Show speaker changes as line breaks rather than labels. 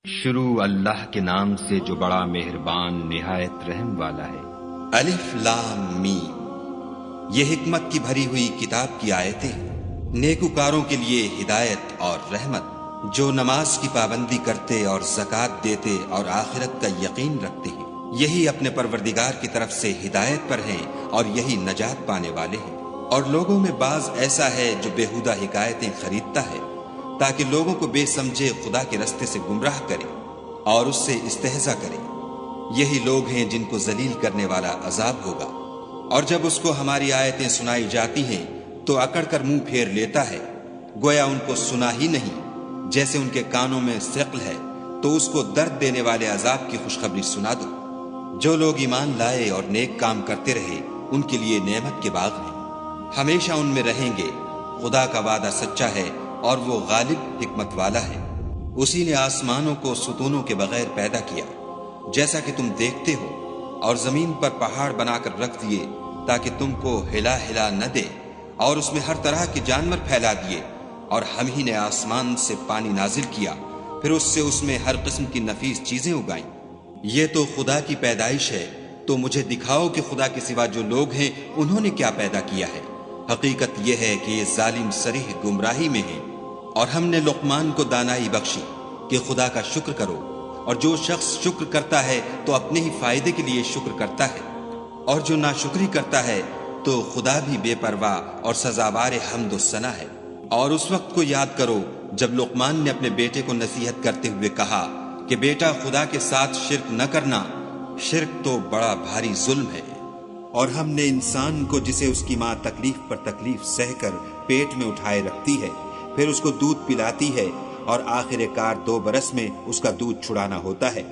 شروع اللہ کے نام سے جو بڑا مہربان نہایت رحم والا ہے۔
الف لام میم، یہ حکمت کی بھری ہوئی کتاب کی آیتیں نیکوکاروں کے لیے ہدایت اور رحمت، جو نماز کی پابندی کرتے اور زکوٰۃ دیتے اور آخرت کا یقین رکھتے ہیں، یہی اپنے پروردگار کی طرف سے ہدایت پر ہیں اور یہی نجات پانے والے ہیں۔ اور لوگوں میں بعض ایسا ہے جو بیہودہ حکایتیں خریدتا ہے تاکہ لوگوں کو بے سمجھے خدا کے رستے سے گمراہ کرے اور اس سے استہزاء کرے۔ یہی لوگ ہیں جن کو ذلیل کرنے والا عذاب ہوگا۔ اور جب اس کو ہماری آیتیں سنائی جاتی ہیں تو اکڑ کر منہ پھیر لیتا ہے، گویا ان کو سنا ہی نہیں۔ جیسے ان کے کانوں میں ثقل ہے تو اس کو درد دینے والے عذاب کی خوشخبری سنا دو۔ جو لوگ ایمان لائے اور نیک کام کرتے رہے ان کے لیے نعمت کے باغ ہیں، ہمیشہ ان میں رہیں گے۔ خدا کا وعدہ سچا ہے اور وہ غالب حکمت والا ہے۔ اسی نے آسمانوں کو ستونوں کے بغیر پیدا کیا جیسا کہ تم دیکھتے ہو، اور زمین پر پہاڑ بنا کر رکھ دیے تاکہ تم کو ہلا ہلا نہ دے، اور اس میں ہر طرح کے جانور پھیلا دیے۔ اور ہم ہی نے آسمان سے پانی نازل کیا، پھر اس میں ہر قسم کی نفیس چیزیں اگائیں۔ یہ تو خدا کی پیدائش ہے، تو مجھے دکھاؤ کہ خدا کے سوا جو لوگ ہیں انہوں نے کیا پیدا کیا ہے۔ حقیقت یہ ہے کہ یہ ظالم صریح گمراہی میں ہیں۔ اور ہم نے لقمان کو دانائی بخشی کہ خدا کا شکر کرو، اور جو شخص شکر کرتا ہے تو اپنے ہی فائدے کے لیے شکر کرتا ہے، اور جو ناشکری کرتا ہے تو خدا بھی بے پرواہ اور سزاوار حمد و ثنا ہے۔ اور اس وقت کو یاد کرو جب لقمان نے اپنے بیٹے کو نصیحت کرتے ہوئے کہا کہ بیٹا، خدا کے ساتھ شرک نہ کرنا، شرک تو بڑا بھاری ظلم ہے۔ اور ہم نے انسان کو، جسے اس کی ماں تکلیف پر تکلیف سہ کر پیٹ میں اٹھائے رکھتی ہے، پھر اس کو دودھ پلاتی ہے، اور آخر کار 2 برس میں اس کا دودھ چھڑانا ہوتا ہے،